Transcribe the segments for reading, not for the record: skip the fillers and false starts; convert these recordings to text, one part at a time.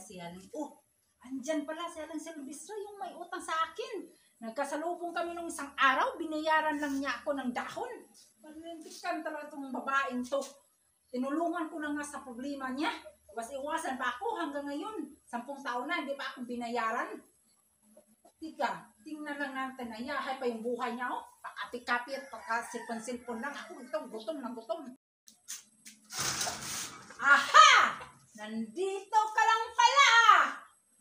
si Aling. Oh, andyan pala si Aling Silvestre, yung may utang sa akin. Nagkasalubong kami nung isang araw, binayaran lang niya ako ng dahon. Malintikan talaga itong babaeng to. Tinulungan ko na nga sa problema niya. Iwas-iwasan pa ako hanggang ngayon. 10 taon na, hindi pa ako binayaran. Tika, tingnan lang natin, ayahay pa yung buhay niya, oh. Pakapi-kapi at pakasilpon-silpon lang. Ako ito, gutom ng gutom. Aha! Nandito ka lang pala!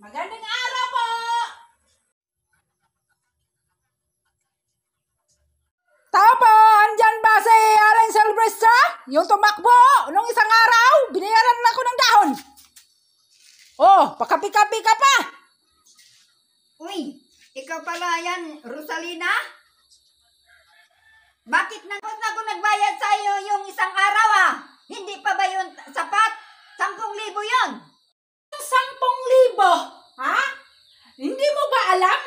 Magandang araw po! Tao po! Andyan ba si Aling Silvestre? Yung tumakbo nung isang araw, binayaran na ako ng dahon. Oh, pakapi-kapi ka pa! Uy, ikaw pala yan, Rosalina? Bakit na ako nagbayad sa iyo yung isang araw ah? Hindi pa ba yun sapat? 10,000 yun. 10,000? Ha? Hindi mo ba alam?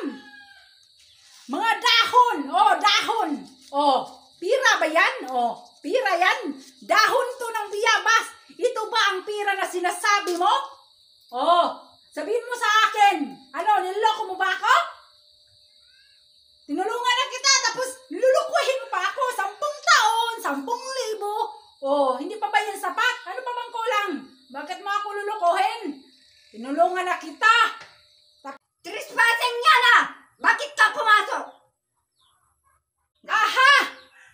Mga dahon. Oh, dahon. Oh, pira ba yan? Oh, pira yan. Dahon to ng biyabas. Ito ba ang pira na sinasabi mo? Oh, sabihin mo sa akin. Ano, niloloko mo ba ako? Tinulungan na kita, tapos lulukuhin mo pa ako. 10 taon, 10,000. Oh, hindi pa ba yan sapat? Ano pa bang kulang? Bakit mo ako lulukuhin? Tinulungan na kita. Trespassing yan ah! Bakit ka pumasok? Aha!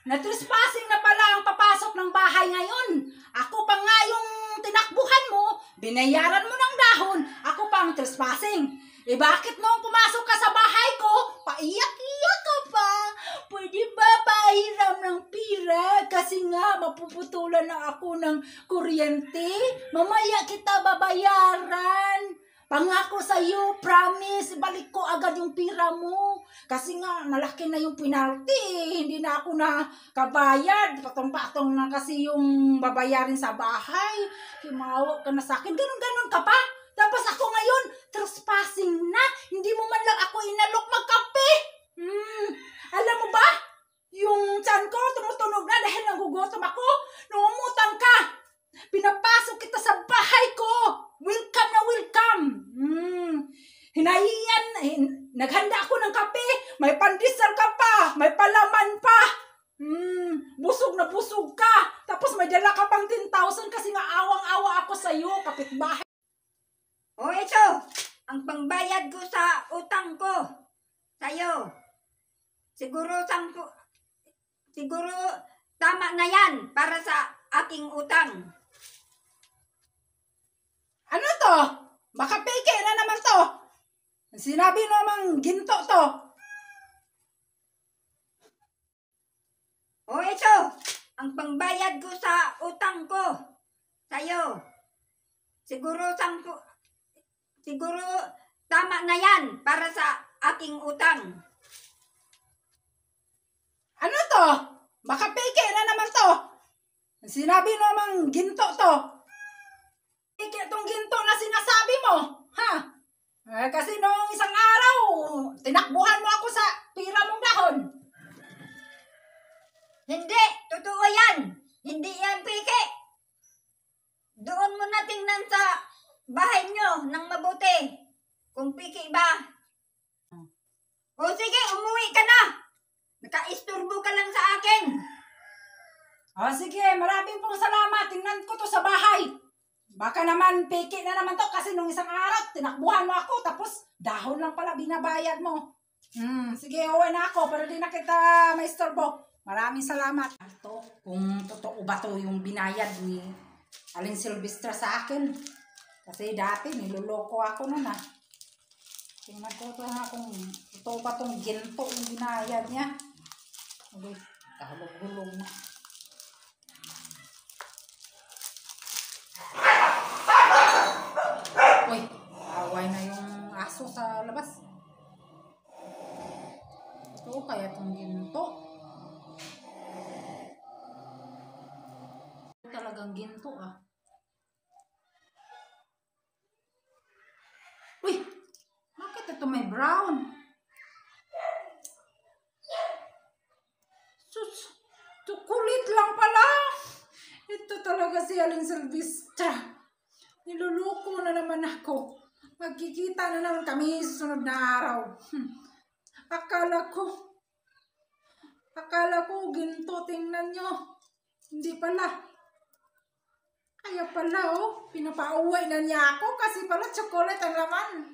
Na-trespassing na pala ang papasok ng bahay ngayon. Ako pa nga yung tinakbuhan mo, binayaran mo ng dahon, ako pa ang trespassing. Eh bakit nung pumasok ka sa bahay ko, paiyak-iyak ka pa? Pwede ba pahiram ng pira? Kasi nga mapuputulan na ako ng kuryente. Mamaya kita babayaran. Pangako sa iyo, promise, balik ko agad yung pira mo. Kasi nga, malaki na yung penalty. Hindi na ako na kabayad. Patong-patong na kasi yung babayarin sa bahay. Himawa ka na sa akin. Ganon-ganon ka pa. Tapos ako ngayon, trespassing na. Hindi mo man lang ako inalok magkape. Alam mo ba? Yung tiyan ko tumutunog na dahil nagugutom ako. Nungumutang ka. Pinapasok kita sa bahay ko. Welcome na welcome. Hinahiyan. Naghanda ako ng kape. May pandesal ka pa. May palaman pa. Busog na busog ka. Tapos may dala ka pang 10,000 kasi nga awang-awa ako sa iyo, kapitbahay. O ito, ang pangbayad ko sa utang ko sa'yo. Siguro tama na yan para sa aking utang. Ano to? Baka peke na naman to. Sinabi namang ginto to. O ito, ang pangbayad ko sa utang ko sa'yo. Siguro tama na yan para sa aking utang. Ano to? Baka peke na naman to. Sinabi namang ginto to. Peke tong ginto na sinasabi mo. Ha? Kasi noong isang araw, tinakbuhan mo ako sa pira mong dahon. Hindi, totoo yan. Hindi yan peke. Doon mo na tingnan sa bahay nyo ng mabuti. Kung piki ba? O sige, umuwi ka na. Nakaisturbo ka lang sa akin. O sige, maraming pong salamat. Tingnan ko to sa bahay. Baka naman peke na naman to kasi nung isang araw, tinakbuhan mo ako tapos dahon lang pala binabayad mo. Sige, uwi na ako pero di na kita maisturbo. Maraming salamat. Ito, kung totoo ba to yung binayad ni Aling Silvestre sa akin. Kasi dati niloloko ako nun ah. Tingnan ko ito nga kung totoo ba itong ginto yung binayad niya. Okay, kahulog-hulog na. Uy, away na yung aso sa labas. Ito kaya itong ginto. Talagang ginto ah. Uy, bakit ito may brown? Sus, kulit lang pala. Ito talaga si Aling Silvestre. Niluluko na naman ako. Magkikita na naman kami sa sunod na araw. Akala ko ginto, tingnan nyo. Hindi pala. Kaya pala, pinapauwi na niya ako kasi pala chocolate ang laman.